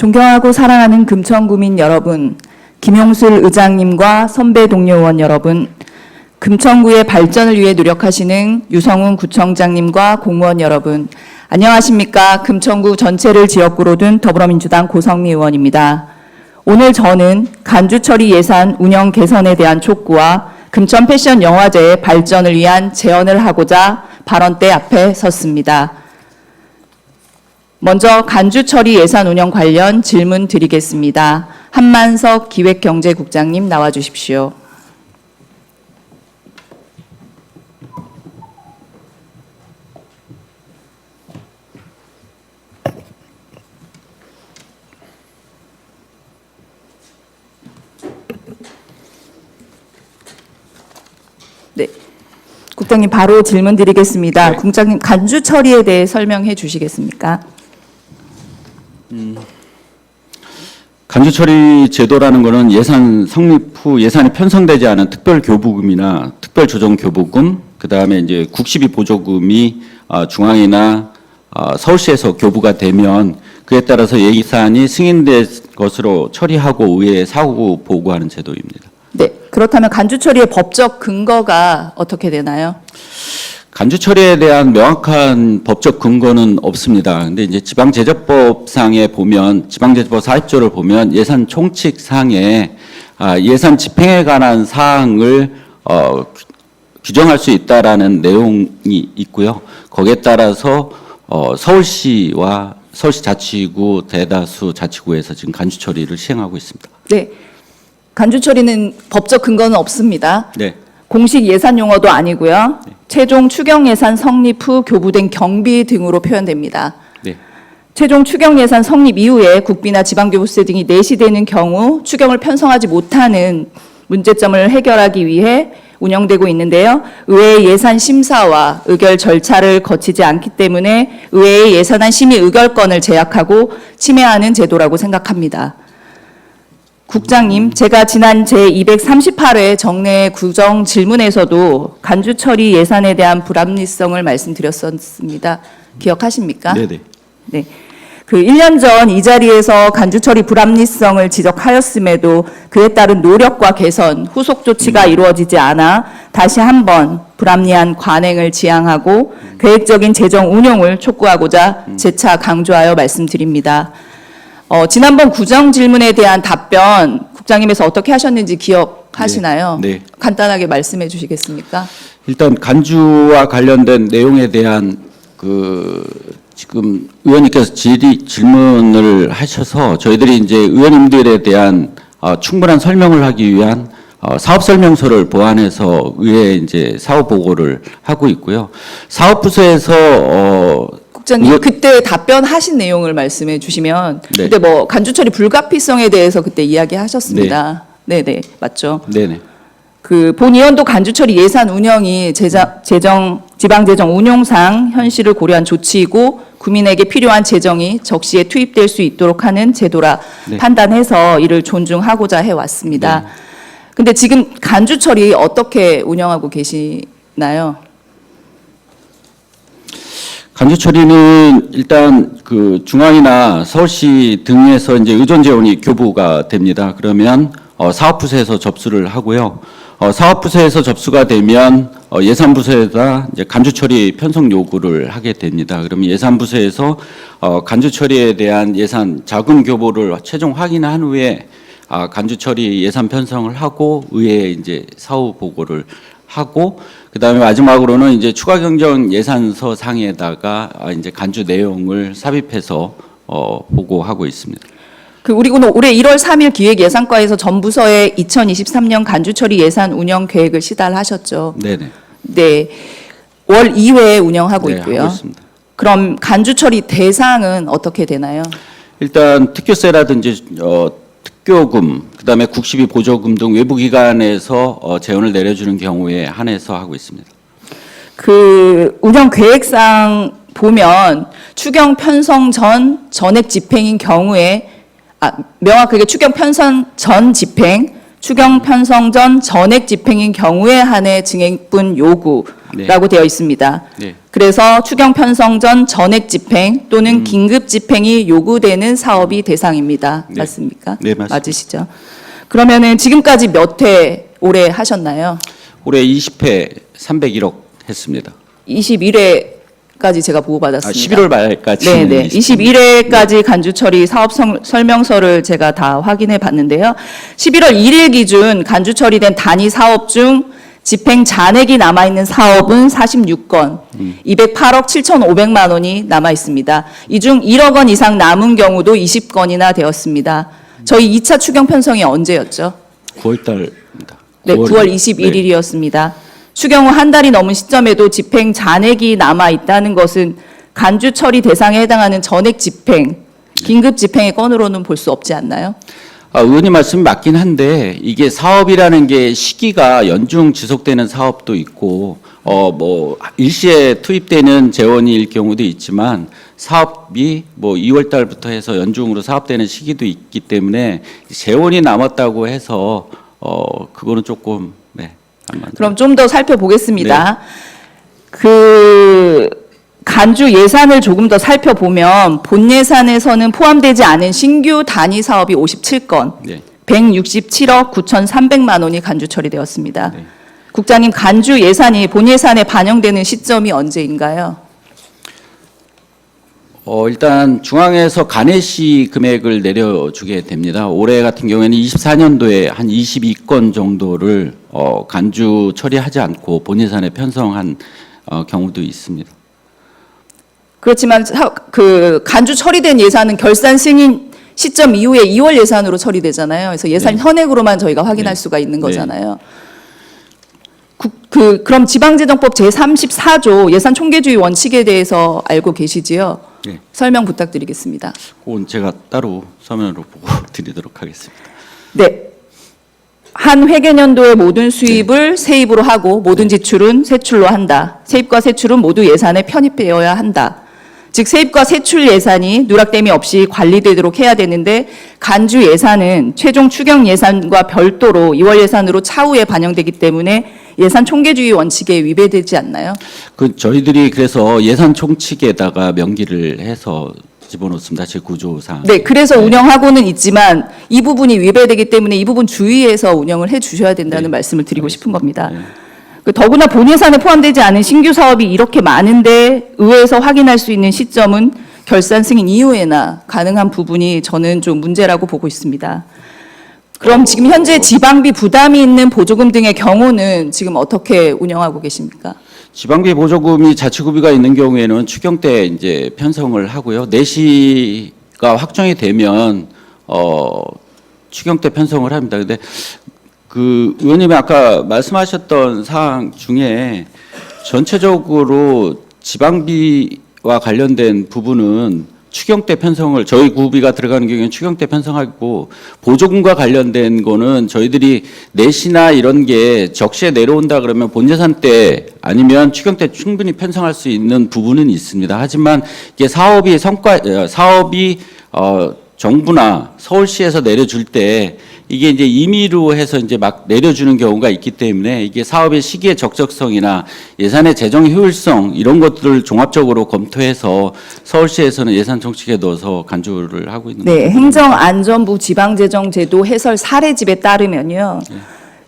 존경하고 사랑하는 금천구민 여러분, 김용술 의장님과 선배 동료 의원 여러분, 금천구의 발전을 위해 노력하시는 유성훈 구청장님과 공무원 여러분, 안녕하십니까. 금천구 전체를 지역구로 둔 더불어민주당 고성미 의원입니다. 오늘 저는 간주처리 예산 운영 개선에 대한 촉구와 금천 패션 영화제의 발전을 위한 제언을 하고자 발언대 앞에 섰습니다. 먼저 간주처리 예산 운영 관련 질문 드리겠습니다. 한만석 기획경제국장님 나와 주십시오. 네, 국장님 바로 질문 드리겠습니다. 네. 국장님 간주 처리에 대해 설명해 주시겠습니까? 간주 처리 제도라는 것은 예산 성립 후 예산이 편성되지 않은 특별 교부금이나 특별 조정 교부금, 그다음에 이제 국시비 보조금이 중앙이나 서울시에서 교부가 되면 그에 따라서 예산이 승인된 것으로 처리하고 의회에 사후 보고하는 제도입니다. 네, 그렇다면 간주 처리의 법적 근거가 어떻게 되나요? 간주 처리에 대한 명확한 법적 근거는 없습니다. 근데 이제 지방제재법상에 보면 지방제재법 40조를 보면 예산 총칙상에 예산 집행에 관한 사항을 규정할 수 있다라는 내용이 있고요. 거기에 따라서 서울시와 서울시자치구 대다수 자치구에서 지금 간주 처리를 시행하고 있습니다. 네, 간주 처리는 법적 근거는 없습니다. 네. 공식 예산 용어도 아니고요. 최종 추경 예산 성립 후 교부된 경비 등으로 표현됩니다. 네. 최종 추경 예산 성립 이후에 국비나 지방교부세 등이 내시되는 경우 추경을 편성하지 못하는 문제점을 해결하기 위해 운영되고 있는데요. 의회의 예산 심사와 의결 절차를 거치지 않기 때문에 의회의 예산안 심의 의결권을 제약하고 침해하는 제도라고 생각합니다. 국장님, 제가 지난 제238회 정례 구정 질문에서도 간주 처리 예산에 대한 불합리성을 말씀드렸었습니다. 기억하십니까? 네네. 네. 그 1년 전 이 자리에서 간주 처리 불합리성을 지적하였음에도 그에 따른 노력과 개선, 후속 조치가 이루어지지 않아 다시 한번 불합리한 관행을 지양하고 계획적인 재정 운용을 촉구하고자 재차 강조하여 말씀드립니다. 지난번 구정 질문에 대한 답변 국장님께서 어떻게 하셨는지 기억하시나요? 네. 간단하게 말씀해 주시겠습니까? 일단 간주와 관련된 내용에 대한 지금 의원님께서 질문을 하셔서 저희들이 이제 의원님들에 대한 충분한 설명을 하기 위한 사업 설명서를 보완해서 의회에 이제 사업 보고를 하고 있고요. 사업부서에서 국장님 그때 답변하신 내용을 말씀해 주시면 네. 그때 뭐 간주 처리 불가피성에 대해서 그때 이야기하셨습니다. 네, 네, 맞죠. 네네. 그 본 의원도 간주 처리 예산 운영이 지방 재정 운용상 현실을 고려한 조치이고 국민에게 필요한 재정이 적시에 투입될 수 있도록 하는 제도라 네. 판단해서 이를 존중하고자 해 왔습니다. 네. 근데 지금 간주 처리 어떻게 운영하고 계시나요? 간주 처리는 일단 그 중앙이나 서울시 등에서 이제 의존 재원이 교부가 됩니다. 그러면 사업부서에서 접수를 하고요. 사업부서에서 접수가 되면 예산부서에다 이제 간주 처리 편성 요구를 하게 됩니다. 그러면 예산부서에서 간주 처리에 대한 예산 자금 교부를 최종 확인한 후에 간주 처리 예산 편성을 하고 의회에 이제 사후 보고를 하고 그다음에 마지막으로는 이제 추가 경정 예산서 상에다가 이제 간주 내용을 삽입해서 보고하고 있습니다. 그 우리는 올해 1월 3일 기획예산과에서 전 부서에 2023년 간주 처리 예산 운영 계획을 시달하셨죠. 네네. 네, 월 2회 운영하고 네, 있고요. 하고 있습니다. 그럼 간주 처리 대상은 어떻게 되나요? 일단 특교세라든지 특교금, 그다음에 국시비 보조금 등 외부 기관에서 재원을 내려주는 경우에 한해서 하고 있습니다. 그 운영 계획상 보면 추경 편성 전 전액 집행인 경우에 명확하게 추경 편성 전 집행, 추경 편성 전 전액 집행인 경우에 한해 증액분 요구라고 되어 있습니다. 네. 그래서 추경 편성 전 전액 집행 또는 긴급 집행이 요구되는 사업이 대상입니다. 네. 맞습니까? 네, 맞습니다. 맞으시죠? 그러면은 지금까지 몇 회 올해 하셨나요? 올해 20회 301억 했습니다. 21회까지 제가 보고받았습니다. 11월 말까지. 네네. 21회까지 간주 처리 사업 설명서를 제가 다 확인해 봤는데요. 11월 1일 기준 간주 처리된 단위 사업 중 집행 잔액이 남아있는 사업은 46건, 208억 7,500만 원이 남아 있습니다. 이 중 1억 원 이상 남은 경우도 20건이나 되었습니다. 저희 2차 추경 편성이 언제였죠? 9월 달입니다. 네, 9월 21일이었습니다. 추경 후 한 달이 넘은 시점에도 집행 잔액이 남아 있다는 것은 간주 처리 대상에 해당하는 전액 집행, 긴급 집행의 건으로는 볼 수 없지 않나요? 의원님 말씀이 맞긴 한데 이게 사업이라는 게 시기가 연중 지속되는 사업도 있고 뭐 일시에 투입되는 재원일 경우도 있지만 사업이 뭐 2월 달부터 해서 연중으로 사업되는 시기도 있기 때문에 재원이 남았다고 해서 그거는 조금 안 맞는. 그럼 좀 더 살펴보겠습니다. 그 간주 예산을 조금 더 살펴보면 본 예산에서는 포함되지 않은 신규 단위 사업이 57건, 네. 167억 9,300만 원이 간주 처리되었습니다. 네. 국장님, 간주 예산이 본 예산에 반영되는 시점이 언제인가요? 일단 중앙에서 간해시 금액을 내려주게 됩니다. 올해 같은 경우에는 24년도에 한 22건 정도를 간주 처리하지 않고 본 예산에 편성한 경우도 있습니다. 그렇지만 그 간주 처리된 예산은 결산 승인 시점 이후에 2월 예산으로 처리되잖아요. 그래서 예산 네. 현액으로만 저희가 확인할 네. 수가 있는 네. 거잖아요. 그럼 지방재정법 제34조 예산 총계주의 원칙에 대해서 알고 계시지요? 네. 설명 부탁드리겠습니다. 그건 제가 따로 서면으로 보고 드리도록 하겠습니다. 네. 한 회계년도의 모든 수입을 세입으로 하고 모든 지출은 세출로 한다. 세입과 세출은 모두 예산에 편입되어야 한다. 즉 세입과 세출 예산이 누락됨이 없이 관리되도록 해야 되는데 간주 예산은 최종 추경 예산과 별도로 2월 예산으로 차후에 반영되기 때문에 예산 총계주의 원칙에 위배되지 않나요? 저희들이 그래서 예산 총칙에다가 명기를 해서 집어넣습니다. 제 구조상. 네, 그래서 운영하고는 있지만 이 부분이 위배되기 때문에 이 부분 주의해서 운영을 해 주셔야 된다는 네. 말씀을 드리고 싶은 겁니다. 네. 더구나 본 예산에 포함되지 않은 신규 사업이 이렇게 많은데 의회에서 확인할 수 있는 시점은 결산 승인 이후에나 가능한 부분이 저는 좀 문제라고 보고 있습니다. 그럼 지금 현재 지방비 부담이 있는 보조금 등의 경우는 지금 어떻게 운영하고 계십니까? 지방비 보조금이 자치구비가 있는 경우에는 추경 때 이제 편성을 하고요. 내시가 확정이 되면 추경 때 편성을 합니다. 근데 그 의원님이 아까 말씀하셨던 사항 중에 전체적으로 지방비와 관련된 부분은 추경 때 편성을 저희 구비가 들어가는 경우에는 추경 때 편성하고 보조금과 관련된 거는 저희들이 내시나 이런 게 적시에 내려온다 그러면 본 예산 때 아니면 추경 때 충분히 편성할 수 있는 부분은 있습니다. 하지만 이게 사업이 정부나 서울시에서 내려줄 때 이게 이제 임의로 해서 이제 막 내려주는 경우가 있기 때문에 이게 사업의 시기의 적적성이나 예산의 재정 효율성 이런 것들을 종합적으로 검토해서 서울시에서는 예산 총칙에 넣어서 간주를 하고 있는 네, 겁니다. 행정안전부 지방재정제도 해설 사례집에 따르면요.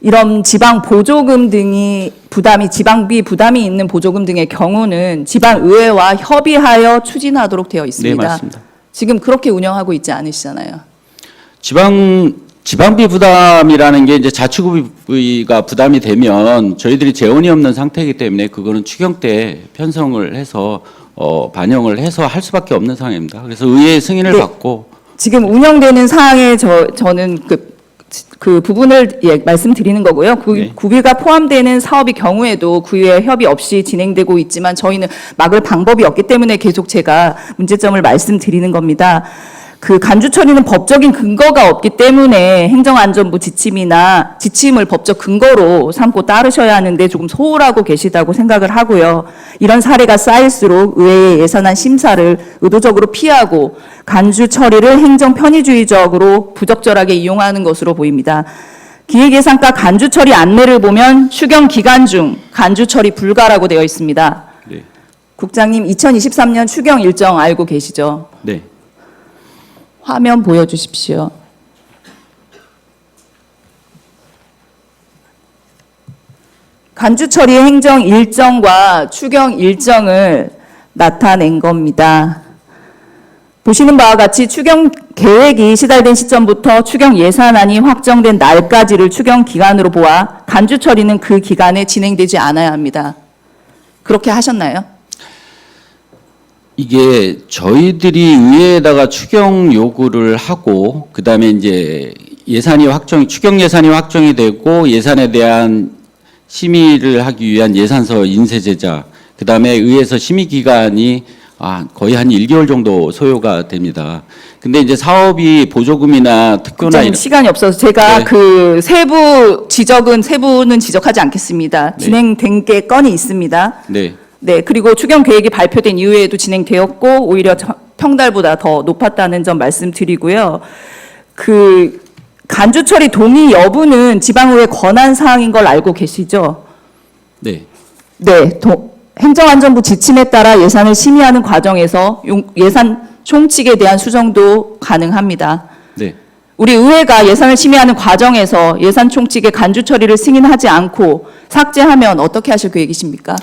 이런 지방 보조금 등이 지방비 부담이 있는 보조금 등의 경우는 지방의회와 협의하여 추진하도록 되어 있습니다. 네, 맞습니다. 지금 그렇게 운영하고 있지 않으시잖아요. 지방비 부담이라는 게 이제 자치구비가 부담이 되면 저희들이 재원이 없는 상태이기 때문에 그거는 추경 때 편성을 해서 반영을 해서 할 수밖에 없는 상황입니다. 그래서 의회의 승인을 네. 받고 지금 운영되는 사항에 저는 그 부분을 말씀드리는 거고요. 네. 구비가 포함되는 사업의 경우에도 구의회 협의 없이 진행되고 있지만 저희는 막을 방법이 없기 때문에 계속 제가 문제점을 말씀드리는 겁니다. 그 간주 처리는 법적인 근거가 없기 때문에 행정안전부 지침을 법적 근거로 삼고 따르셔야 하는데 조금 소홀하고 계시다고 생각을 하고요. 이런 사례가 쌓일수록 의회의 예산안 심사를 의도적으로 피하고 간주 처리를 행정 편의주의적으로 부적절하게 이용하는 것으로 보입니다. 기획예산과 간주 처리 안내를 보면 추경 기간 중 간주 처리 불가라고 되어 있습니다. 네. 국장님 2023년 추경 일정 알고 계시죠? 네. 화면 보여주십시오. 간주 처리 행정 일정과 추경 일정을 나타낸 겁니다. 보시는 바와 같이 추경 계획이 시달된 시점부터 추경 예산안이 확정된 날까지를 추경 기간으로 보아 간주 처리는 그 기간에 진행되지 않아야 합니다. 그렇게 하셨나요? 이게 저희들이 의회에다가 추경 요구를 하고 그다음에 이제 추경 예산이 확정이 되고 예산에 대한 심의를 하기 위한 예산서 인쇄 제작, 그다음에 의회에서 심의 기간이 거의 한 1개월 정도 소요가 됩니다. 근데 이제 사업이 보조금이나 특교나 국장님 시간이 없어서 제가 네. 그 세부는 지적하지 않겠습니다. 네. 진행된 게 건이 있습니다. 네. 네, 그리고 추경 계획이 발표된 이후에도 진행되었고 오히려 평달보다 더 높았다는 점 말씀드리고요. 그 간주 처리 동의 여부는 지방의회 권한 사항인 걸 알고 계시죠? 네. 네, 행정안전부 지침에 따라 예산을 심의하는 과정에서 예산 총칙에 대한 수정도 가능합니다. 네. 우리 의회가 예산을 심의하는 과정에서 예산 총칙의 간주 처리를 승인하지 않고 삭제하면 어떻게 하실 계획이십니까?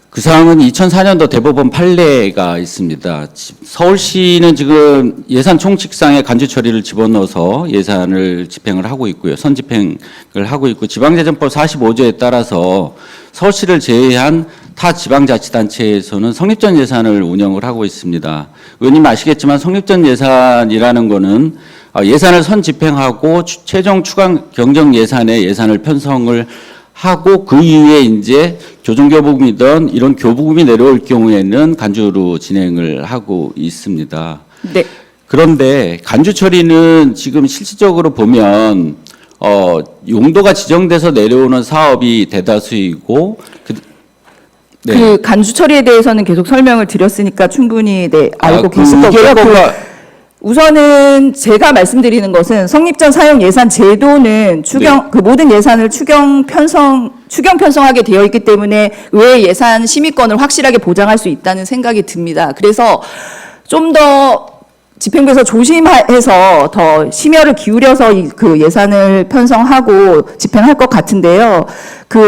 그 사항은 2004년도 대법원 판례가 있습니다. 서울시는 지금 예산 총칙상의 간주 처리를 집어넣어서 예산을 집행을 하고 있고요. 선집행을 하고 있고 지방재정법 45조에 따라서 서울시를 제외한 타 지방자치단체에서는 성립전 예산을 운영을 하고 있습니다. 의원님 아시겠지만 성립전 예산이라는 거는 예산을 선집행하고 최종 추가 경정 예산에 예산을 편성을 하고 그 이후에 이제 조정교부금이든 이런 교부금이 내려올 경우에는 간주로 진행을 하고 있습니다. 네. 그런데 간주 처리는 지금 실질적으로 보면 용도가 지정돼서 내려오는 사업이 대다수이고 네. 그 간주 처리에 대해서는 계속 설명을 드렸으니까 충분히 알고 계실 그 거고요. 의결권과 우선은 제가 말씀드리는 것은 성립전 사용 예산 제도는 그 모든 예산을 추경 편성하게 되어 있기 때문에 의회 예산 심의권을 확실하게 보장할 수 있다는 생각이 듭니다. 그래서 좀 더 집행부에서 조심해서 더 심혈을 기울여서 그 예산을 편성하고 집행할 것 같은데요.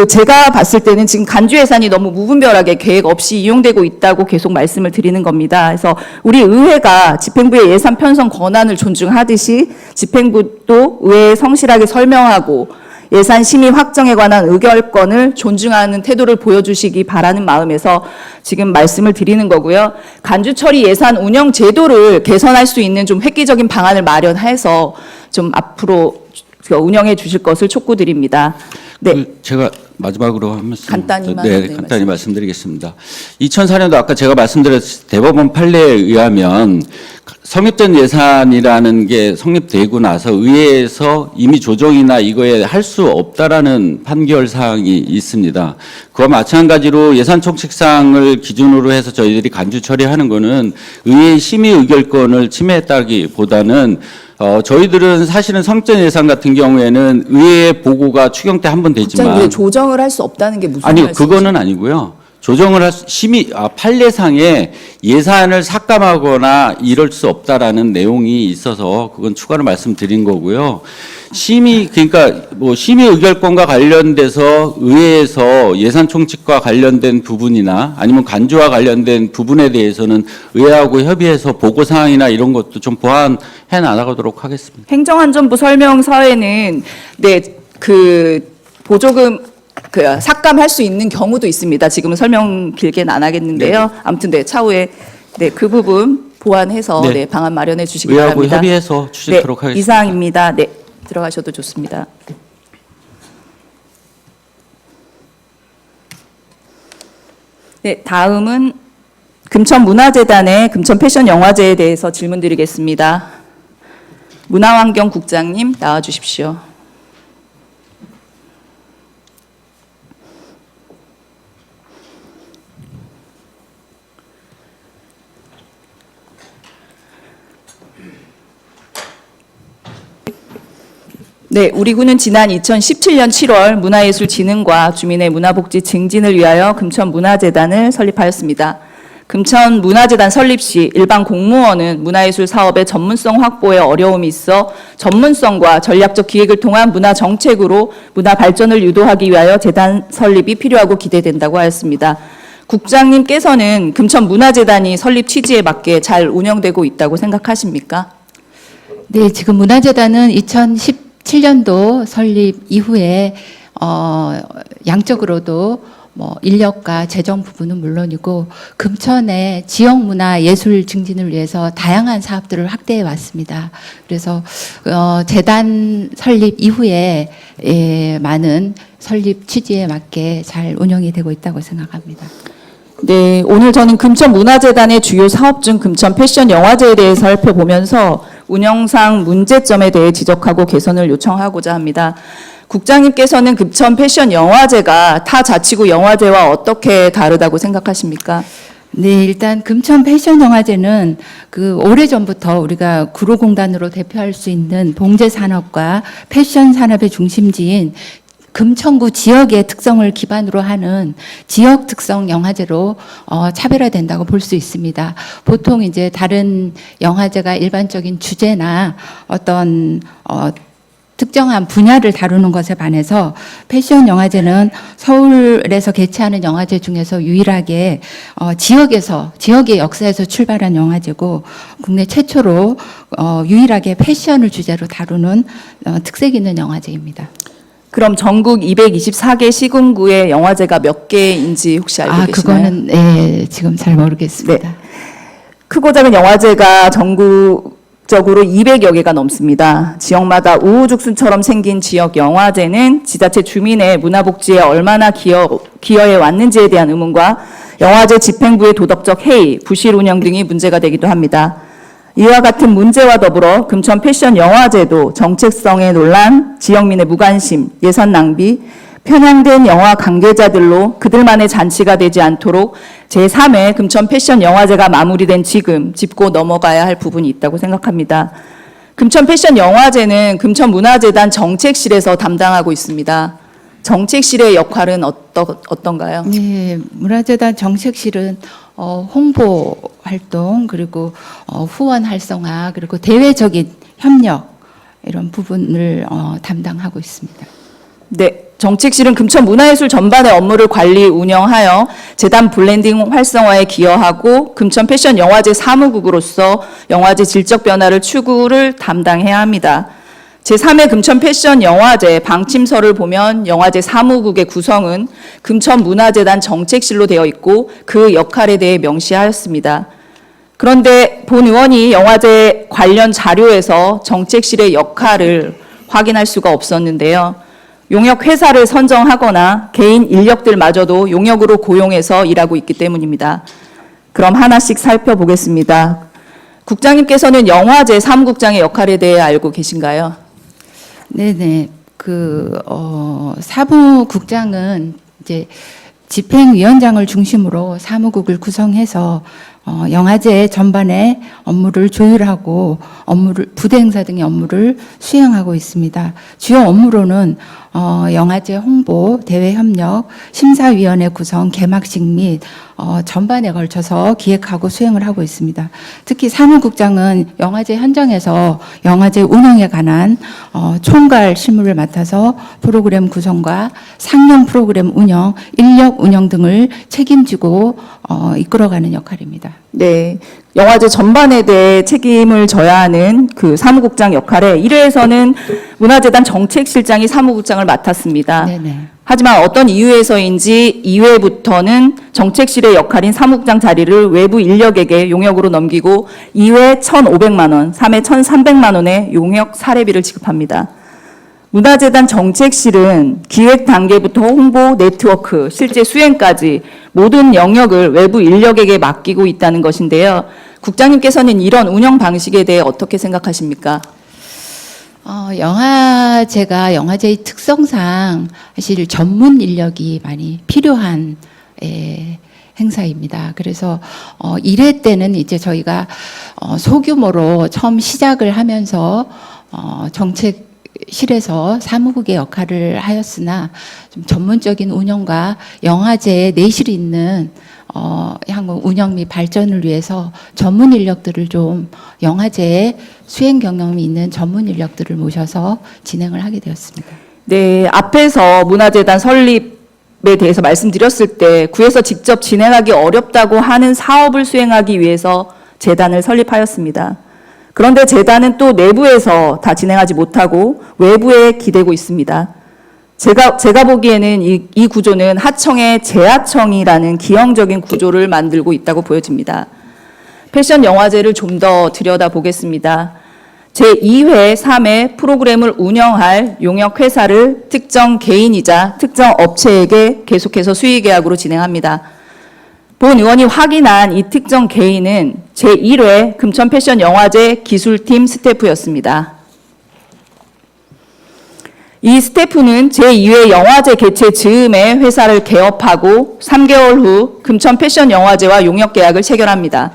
제가 봤을 때는 지금 간주 예산이 너무 무분별하게 계획 없이 이용되고 있다고 계속 말씀을 드리는 겁니다. 그래서 우리 의회가 집행부의 예산 편성 권한을 존중하듯이 집행부도 의회에 성실하게 설명하고 예산 심의 확정에 관한 의결권을 존중하는 태도를 보여주시기 바라는 마음에서 지금 말씀을 드리는 거고요. 간주 처리 예산 운영 제도를 개선할 수 있는 좀 획기적인 방안을 마련해서 좀 앞으로 운영해 주실 것을 촉구드립니다. 네. 제가 마지막으로 한 말씀 간단히 말씀드리겠습니다. 2004년도 아까 제가 말씀드렸을 대법원 판례에 의하면 성립전 예산이라는 게 성립되고 나서 의회에서 이미 조정이나 이거에 할 수 없다라는 판결 사항이 있습니다. 그와 마찬가지로 예산 총칙상을 기준으로 해서 저희들이 간주 처리하는 거는 의회의 심의 의결권을 침해했다기보다는 저희들은 사실은 성립전 예산 같은 경우에는 의회 보고가 추경 때 한 번 되지만 조정을 할 수 없다는 게 무슨 아니요, 말씀이세요? 그거는 아니고요. 조정을 판례상에 예산을 삭감하거나 이럴 수 없다라는 내용이 있어서 그건 추가로 말씀드린 거고요. 그러니까 심의 의결권과 관련돼서 의회에서 예산 총칙과 관련된 부분이나 아니면 간주와 관련된 부분에 대해서는 의회하고 협의해서 보고 사항이나 이런 것도 좀 보완해 나가도록 하겠습니다. 행정안전부 설명서에는 보조금 삭감할 수 있는 경우도 있습니다. 지금은 설명 길게는 안 하겠는데요. 네. 아무튼 차후에 그 부분 보완해서 네. 방안 마련해 주시기 의회하고 바랍니다. 협의해서 추진하도록 하겠습니다. 이상입니다. 네, 들어가셔도 좋습니다. 네, 다음은 금천문화재단의 금천패션영화제에 대해서 질문드리겠습니다. 문화환경국장님 나와주십시오. 네, 우리 군은 지난 2017년 7월 문화예술진흥과 주민의 문화복지 증진을 위하여 금천문화재단을 설립하였습니다. 금천문화재단 설립 시 일반 공무원은 문화예술 사업의 전문성 확보에 어려움이 있어 전문성과 전략적 기획을 통한 문화 정책으로 문화 발전을 유도하기 위하여 재단 설립이 필요하고 기대된다고 하였습니다. 국장님께서는 금천문화재단이 설립 취지에 맞게 잘 운영되고 있다고 생각하십니까? 네, 지금 문화재단은 2017년도 설립 이후에 양적으로도 뭐 인력과 재정 부분은 물론이고 금천의 지역 문화 예술 증진을 위해서 다양한 사업들을 확대해 왔습니다. 그래서 재단 설립 이후에 많은 설립 취지에 맞게 잘 운영이 되고 있다고 생각합니다. 네, 오늘 저는 금천문화재단의 주요 사업 중 금천 패션 영화제에 대해서 살펴보면서 운영상 문제점에 대해 지적하고 개선을 요청하고자 합니다. 국장님께서는 금천 패션 영화제가 타 자치구 영화제와 어떻게 다르다고 생각하십니까? 네, 일단 금천 패션 영화제는 그 오래전부터 우리가 구로공단으로 대표할 수 있는 봉제 산업과 패션 산업의 중심지인 금천구 지역의 특성을 기반으로 하는 지역 특성 영화제로 차별화된다고 볼 수 있습니다. 보통 이제 다른 영화제가 일반적인 주제나 어떤 특정한 분야를 다루는 것에 반해서 패션 영화제는 서울에서 개최하는 영화제 중에서 유일하게 지역의 역사에서 출발한 영화제고 국내 최초로 유일하게 패션을 주제로 다루는 특색 있는 영화제입니다. 그럼 전국 224개 시군구의 영화제가 몇 개인지 혹시 알고 계시나요? 그거는 네, 지금 잘 모르겠습니다. 네. 크고 작은 영화제가 전국적으로 200여 개가 넘습니다. 지역마다 우후죽순처럼 생긴 지역 영화제는 지자체 주민의 문화복지에 얼마나 기여해 왔는지에 대한 의문과 영화제 집행부의 도덕적 해이, 부실 운영 등이 문제가 되기도 합니다. 이와 같은 문제와 더불어 금천 패션 영화제도 정책성의 논란, 지역민의 무관심, 예산 낭비, 편향된 영화 관계자들로 그들만의 잔치가 되지 않도록 제3회 금천 패션 영화제가 마무리된 지금 짚고 넘어가야 할 부분이 있다고 생각합니다. 금천 패션 영화제는 금천문화재단 정책실에서 담당하고 있습니다. 정책실의 역할은 어떤가요? 네, 문화재단 정책실은 홍보 활동 그리고 후원 활성화 그리고 대외적인 협력 이런 부분을 담당하고 있습니다. 네, 정책실은 금천문화예술 전반의 업무를 관리, 운영하여 재단 블렌딩 활성화에 기여하고 금천 패션 영화제 사무국으로서 영화제 질적 변화를 추구를 담당해야 합니다. 제3회 금천 패션 영화제 방침서를 보면 영화제 사무국의 구성은 금천문화재단 정책실로 되어 있고 그 역할에 대해 명시하였습니다. 그런데 본 의원이 영화제 관련 자료에서 정책실의 역할을 확인할 수가 없었는데요. 용역 회사를 선정하거나 개인 인력들마저도 용역으로 고용해서 일하고 있기 때문입니다. 그럼 하나씩 살펴보겠습니다. 국장님께서는 영화제 사무국장의 역할에 대해 알고 계신가요? 네네. 사무국장은 이제 집행위원장을 중심으로 사무국을 구성해서 영화제 전반의 업무를 조율하고 부대 행사 등의 업무를 수행하고 있습니다. 주요 업무로는 영화제 홍보, 대외 협력, 심사위원회 구성, 개막식 및 전반에 걸쳐서 기획하고 수행을 하고 있습니다. 특히 사무국장은 영화제 현장에서 영화제 운영에 관한 총괄 실무를 맡아서 프로그램 구성과 상영 프로그램 운영, 인력 운영 등을 책임지고 이끌어가는 역할입니다. 네, 영화제 전반에 대해 책임을 져야 하는 그 사무국장 역할에 1회에서는 문화재단 정책실장이 사무국장을 맡았습니다. 네네. 하지만 어떤 이유에서인지 2회부터는 정책실의 역할인 사무국장 자리를 외부 인력에게 용역으로 넘기고 2회 1,500만 원, 3회 1,300만 원의 용역 사례비를 지급합니다. 문화재단 정책실은 기획 단계부터 홍보, 네트워크, 실제 수행까지 모든 영역을 외부 인력에게 맡기고 있다는 것인데요. 국장님께서는 이런 운영 방식에 대해 어떻게 생각하십니까? 영화제가 영화제의 특성상 사실 전문 인력이 많이 필요한 행사입니다. 그래서 1회 때는 이제 저희가 소규모로 처음 시작을 하면서 정책 실에서 사무국의 역할을 하였으나 좀 전문적인 운영과 영화제에 내실이 있는 향후 운영 및 발전을 위해서 전문 인력들을 좀 영화제에 수행 경험이 있는 전문 인력들을 모셔서 진행을 하게 되었습니다. 네, 앞에서 문화재단 설립에 대해서 말씀드렸을 때 구에서 직접 진행하기 어렵다고 하는 사업을 수행하기 위해서 재단을 설립하였습니다. 그런데 재단은 또 내부에서 다 진행하지 못하고 외부에 기대고 있습니다. 제가 보기에는 이 구조는 하청의 재하청이라는 기형적인 구조를 만들고 있다고 보여집니다. 패션 영화제를 좀 더 들여다보겠습니다. 제2회, 3회 프로그램을 운영할 용역회사를 특정 개인이자 특정 업체에게 계속해서 수의계약으로 진행합니다. 본 의원이 확인한 이 특정 개인은 제1회 금천 패션 영화제 기술팀 스태프였습니다. 이 스태프는 제2회 영화제 개최 즈음에 회사를 개업하고 3개월 후 금천 패션 영화제와 용역 계약을 체결합니다.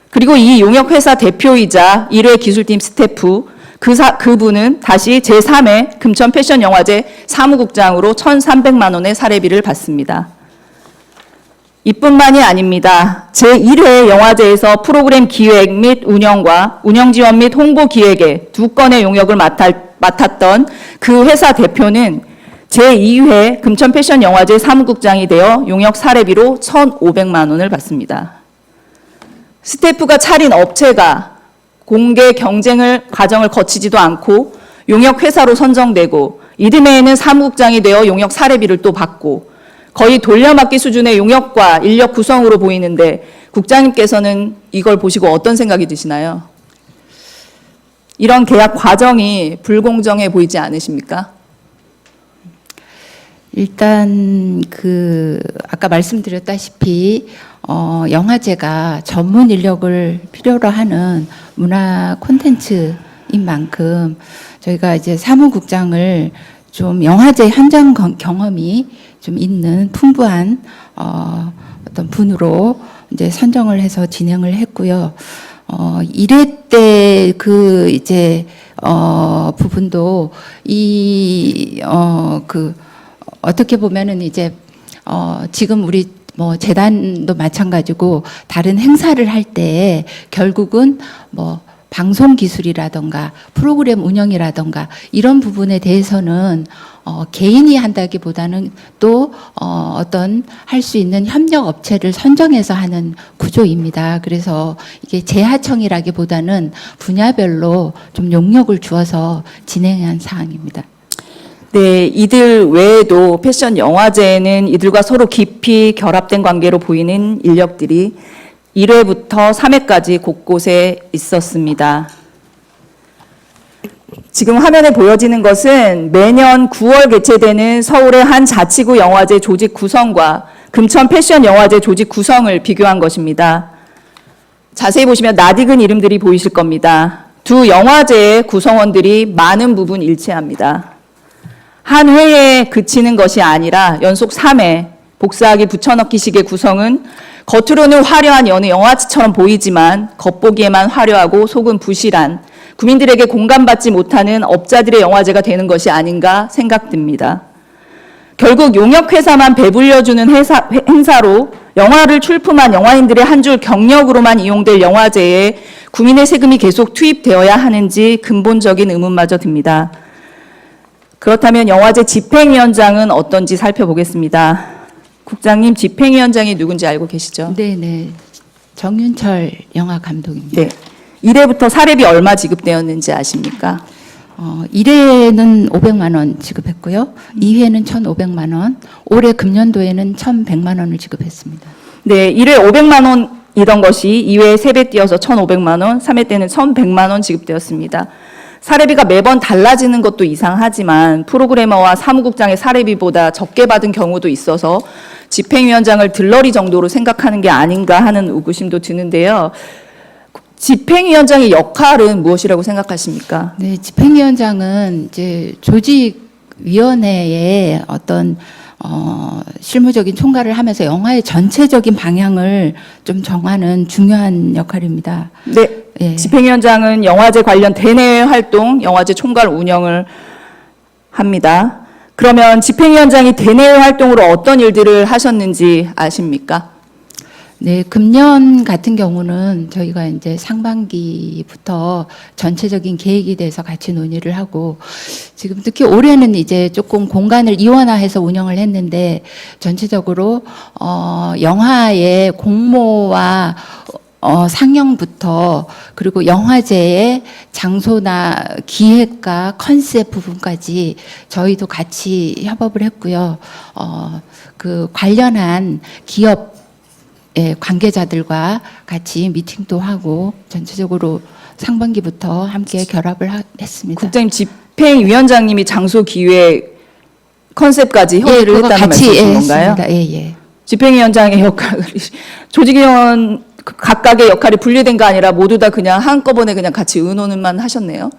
그리고 이 용역회사 대표이자 1회 기술팀 스태프, 그분은 다시 제3회 금천 패션 영화제 사무국장으로 1,300만 원의 사례비를 받습니다. 이뿐만이 아닙니다. 제1회 영화제에서 프로그램 기획 및 운영과 운영 지원 및 홍보 기획에 2건의 용역을 맡았던 그 회사 대표는 제2회 금천 패션 영화제 사무국장이 되어 용역 사례비로 1,500만 원을 받습니다. 스태프가 차린 업체가 공개 경쟁을 과정을 거치지도 않고 용역 회사로 선정되고 이듬해에는 사무국장이 되어 용역 사례비를 또 받고 거의 돌려막기 수준의 용역과 인력 구성으로 보이는데 국장님께서는 이걸 보시고 어떤 생각이 드시나요? 이런 계약 과정이 불공정해 보이지 않으십니까? 일단 아까 말씀드렸다시피 영화제가 전문 인력을 필요로 하는 문화 콘텐츠인 만큼 저희가 이제 사무국장을 좀 영화제 현장 경험이 좀 있는 풍부한 어떤 분으로 이제 선정을 해서 진행을 했고요. 1회 때 부분도 어떻게 보면은 이제 지금 우리 재단도 마찬가지고 다른 행사를 할 때 결국은 방송 기술이라던가 프로그램 운영이라던가 이런 부분에 대해서는 개인이 한다기보다는 또 어떤 할 수 있는 협력 업체를 선정해서 하는 구조입니다. 그래서 이게 재하청이라기보다는 분야별로 좀 용역을 주어서 진행한 사항입니다. 네, 이들 외에도 패션 영화제에는 이들과 서로 깊이 결합된 관계로 보이는 인력들이 1회부터 3회까지 곳곳에 있었습니다. 지금 화면에 보여지는 것은 매년 9월 개최되는 서울의 한 자치구 영화제 조직 구성과 금천 패션 영화제 조직 구성을 비교한 것입니다. 자세히 보시면 낯익은 이름들이 보이실 겁니다. 두 영화제의 구성원들이 많은 부분 일치합니다. 한 회에 그치는 것이 아니라 연속 3회 복사하기 붙여넣기식의 구성은 겉으로는 화려한 여느 영화처럼 보이지만 겉보기에만 화려하고 속은 부실한 국민들에게 공감받지 못하는 업자들의 영화제가 되는 것이 아닌가 생각됩니다. 결국 용역회사만 배불려주는 행사로 영화를 출품한 영화인들의 한 줄 경력으로만 이용될 영화제에 국민의 세금이 계속 투입되어야 하는지 근본적인 의문마저 듭니다. 그렇다면 영화제 집행위원장은 어떤지 살펴보겠습니다. 국장님, 집행위원장이 누군지 알고 계시죠? 네네. 정윤철 영화 감독입니다. 네. 1회부터 사례비 얼마 지급되었는지 아십니까? 1회는 500만 원 지급했고요. 2회는 1,500만 원, 올해 금년도에는 1,100만 원을 지급했습니다. 네, 1회 500만 원이던 것이 2회에 3배 뛰어서 1,500만 원, 3회 때는 1,100만 원 지급되었습니다. 사례비가 매번 달라지는 것도 이상하지만 프로그래머와 사무국장의 사례비보다 적게 받은 경우도 있어서 집행위원장을 들러리 정도로 생각하는 게 아닌가 하는 의구심도 드는데요. 집행위원장의 역할은 무엇이라고 생각하십니까? 네, 집행위원장은 이제 조직위원회의 어떤 실무적인 총괄을 하면서 영화의 전체적인 방향을 좀 정하는 중요한 역할입니다. 네. 예. 집행위원장은 영화제 관련 대내외 활동, 영화제 총괄 운영을 합니다. 그러면 집행위원장이 대내외 활동으로 어떤 일들을 하셨는지 아십니까? 네, 금년 같은 경우는 저희가 이제 상반기부터 전체적인 계획에 대해서 같이 논의를 하고 지금 특히 올해는 이제 조금 공간을 이원화해서 운영을 했는데 전체적으로 영화의 공모와 상영부터 그리고 영화제의 장소나 기획과 컨셉 부분까지 저희도 같이 협업을 했고요. 그 관련한 기업 관계자들과 같이 미팅도 하고 전체적으로 상반기부터 함께 결합을 했습니다. 국장님, 집행위원장님이 장소 기획 컨셉까지 협의를 그거 했다는 같이 말씀이신 건가요? 했습니다. 예. 집행위원장의 역할이 조직위원 각각의 역할이 분리된 거 아니라 모두 다 그냥 한꺼번에 그냥 같이 의논만 하셨네요.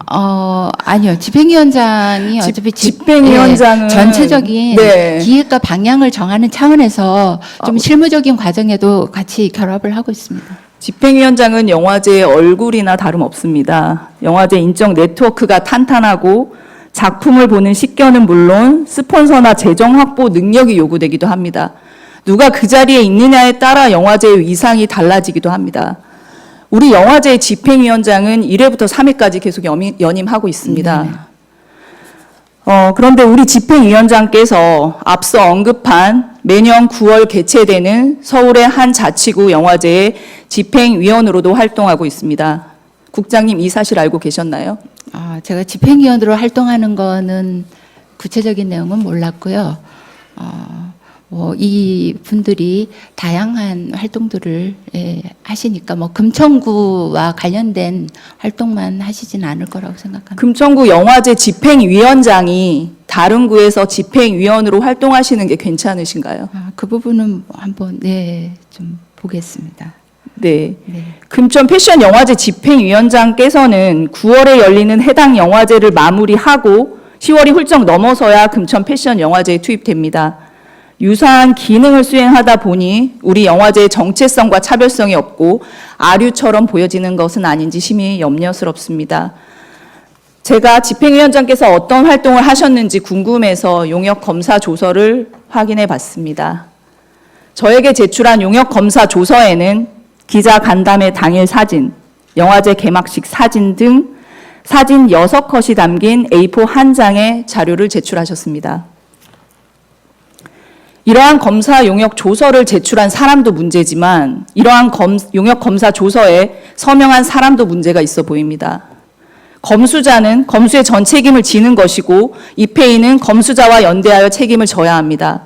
아니요. 집행위원장이 어차피 집행위원장은 전체적인 네. 기획과 방향을 정하는 차원에서 좀 실무적인 과정에도 같이 결합을 하고 있습니다. 집행위원장은 영화제의 얼굴이나 다름없습니다. 영화제 인적 네트워크가 탄탄하고 작품을 보는 식견은 물론 스폰서나 재정 확보 능력이 요구되기도 합니다. 누가 그 자리에 있느냐에 따라 영화제의 위상이 달라지기도 합니다. 우리 영화제 집행위원장은 1회부터 3회까지 계속 연임하고 있습니다. 그런데 우리 집행위원장께서 앞서 언급한 매년 9월 개최되는 서울의 한 자치구 영화제의 집행위원으로도 활동하고 있습니다. 국장님, 이 사실 알고 계셨나요? 제가 집행위원으로 활동하는 거는 구체적인 내용은 몰랐고요. 이 분들이 다양한 활동들을 하시니까 금천구와 관련된 활동만 하시진 않을 거라고 생각합니다. 금천구 영화제 집행위원장이 다른 구에서 집행위원으로 활동하시는 게 괜찮으신가요? 그 부분은 한번 좀 보겠습니다. 네. 금천 패션 영화제 집행위원장께서는 9월에 열리는 해당 영화제를 마무리하고 10월이 훌쩍 넘어서야 금천 패션 영화제에 투입됩니다. 유사한 기능을 수행하다 보니 우리 영화제의 정체성과 차별성이 없고 아류처럼 보여지는 것은 아닌지 심히 염려스럽습니다. 제가 집행위원장께서 어떤 활동을 하셨는지 궁금해서 용역 검사 조서를 확인해 봤습니다. 저에게 제출한 용역 검사 조서에는 기자 간담회 당일 사진, 영화제 개막식 사진 등 사진 6컷이 담긴 A4 한 장의 자료를 제출하셨습니다. 이러한 검사 용역 조서를 제출한 사람도 문제지만 이러한 용역 검사 조서에 서명한 사람도 문제가 있어 보입니다. 검수자는 검수의 전 책임을 지는 것이고 입회인은 검수자와 연대하여 책임을 져야 합니다.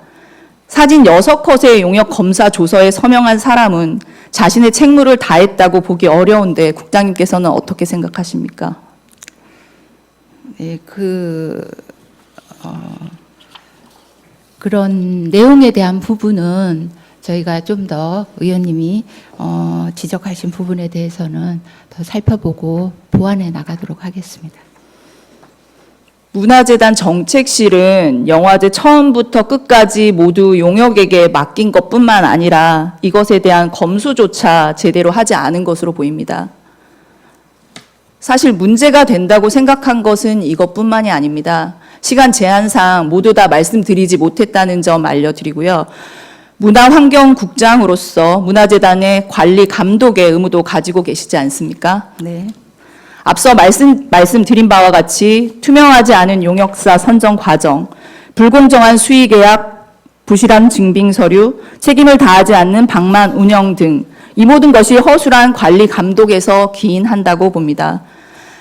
사진 6컷의 용역 검사 조서에 서명한 사람은 자신의 책무를 다했다고 보기 어려운데 국장님께서는 어떻게 생각하십니까? 네, 그런 내용에 대한 부분은 저희가 좀 더 의원님이 지적하신 부분에 대해서는 더 살펴보고 보완해 나가도록 하겠습니다. 문화재단 정책실은 영화제 처음부터 끝까지 모두 용역에게 맡긴 것뿐만 아니라 이것에 대한 검수조차 제대로 하지 않은 것으로 보입니다. 사실 문제가 된다고 생각한 것은 이것뿐만이 아닙니다. 시간 제한상 모두 다 말씀드리지 못했다는 점 알려드리고요. 문화환경국장으로서 문화재단의 관리 감독의 의무도 가지고 계시지 않습니까? 네. 앞서 말씀드린 바와 같이 투명하지 않은 용역사 선정 과정, 불공정한 수의계약, 부실한 증빙 서류, 책임을 다하지 않는 방만 운영 등 이 모든 것이 허술한 관리 감독에서 기인한다고 봅니다.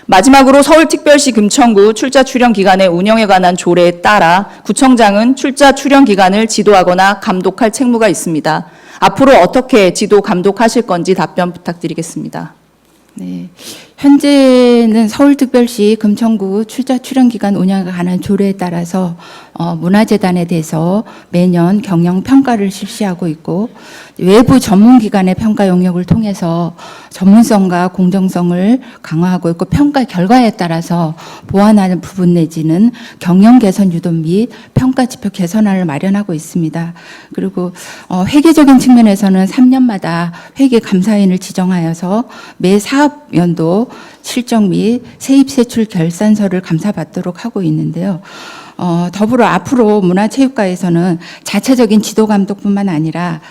마지막으로 서울특별시 금천구 출자 출연 기관의 운영에 관한 조례에 따라 구청장은 출자 출연 기관을 지도하거나 감독할 책무가 있습니다. 앞으로 어떻게 지도 감독하실 건지 답변 부탁드리겠습니다. 네. 현재는 서울특별시 금천구 출자 출연 기관 운영에 관한 조례에 따라서 문화재단에 대해서 매년 경영 평가를 실시하고 있고 외부 전문기관의 평가 영역을 통해서 전문성과 공정성을 강화하고 있고 평가 결과에 따라서 보완하는 부분 내지는 경영 개선 유도 및 평가 지표 개선안을 마련하고 있습니다. 그리고 회계적인 측면에서는 3년마다 회계 감사인을 지정하여서 매 사업연도 실적 및 세입 세출 결산서를 감사받도록 하고 있는데요. 더불어 앞으로 문화체육과에서는 자체적인 지도 감독뿐만 아니라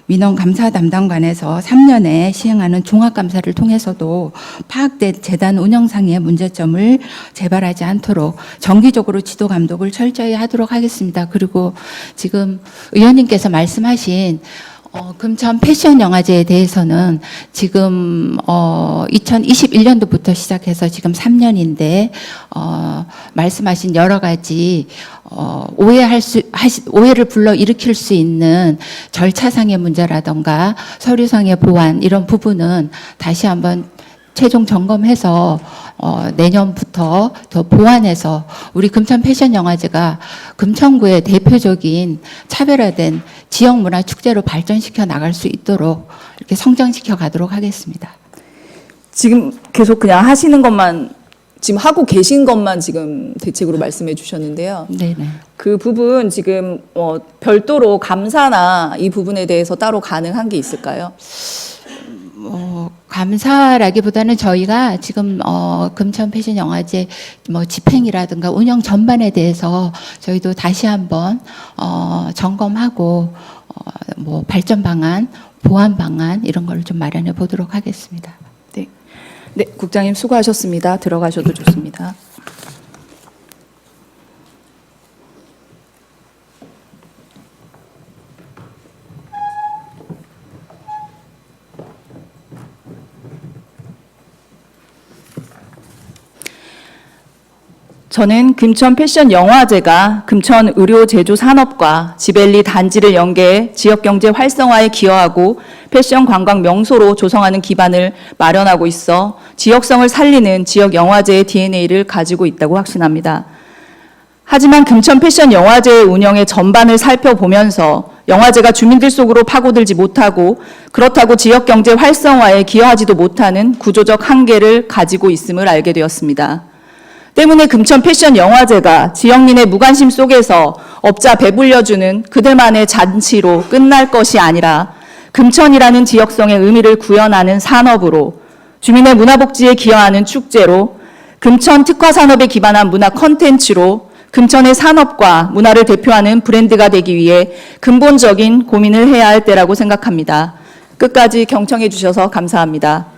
민원 감사 담당관에서 3년에 시행하는 종합 감사를 통해서도 파악된 재단 운영상의 문제점을 재발하지 않도록 정기적으로 지도 감독을 철저히 하도록 하겠습니다. 그리고 지금 의원님께서 말씀하신 금천 패션 영화제에 대해서는 지금 2021년도부터 시작해서 지금 3년인데 말씀하신 여러 가지 오해를 불러 일으킬 수 있는 절차상의 문제라던가 서류상의 보완 이런 부분은 다시 한번 최종 점검해서 내년부터 더 보완해서 우리 금천 패션 영화제가 금천구의 대표적인 차별화된 지역 문화 축제로 발전시켜 나갈 수 있도록 이렇게 성장시켜 가도록 하겠습니다. 지금 계속 그냥 하시는 것만 지금 하고 계신 것만 지금 대책으로 말씀해 주셨는데요. 네네. 그 부분 지금 별도로 감사나 이 부분에 대해서 따로 가능한 게 있을까요? 감사라기보다는 저희가 지금 금천 패션 영화제 집행이라든가 운영 전반에 대해서 저희도 다시 한번 점검하고 발전 방안, 보완 방안 이런 걸 좀 마련해 보도록 하겠습니다. 네, 국장님 수고하셨습니다. 들어가셔도 좋습니다. 저는 금천 패션 영화제가 금천 의료 제조 산업과 지벨리 단지를 연계해 지역 경제 활성화에 기여하고 패션 관광 명소로 조성하는 기반을 마련하고 있어 지역성을 살리는 지역 영화제의 DNA를 가지고 있다고 확신합니다. 하지만 금천 패션 영화제의 운영의 전반을 살펴보면서 영화제가 주민들 속으로 파고들지 못하고 그렇다고 지역 경제 활성화에 기여하지도 못하는 구조적 한계를 가지고 있음을 알게 되었습니다. 때문에 금천 패션 영화제가 지역민의 무관심 속에서 업자 배불려주는 그들만의 잔치로 끝날 것이 아니라 금천이라는 지역성의 의미를 구현하는 산업으로 주민의 문화복지에 기여하는 축제로 금천 특화 산업에 기반한 문화 콘텐츠로 금천의 산업과 문화를 대표하는 브랜드가 되기 위해 근본적인 고민을 해야 할 때라고 생각합니다. 끝까지 경청해 주셔서 감사합니다.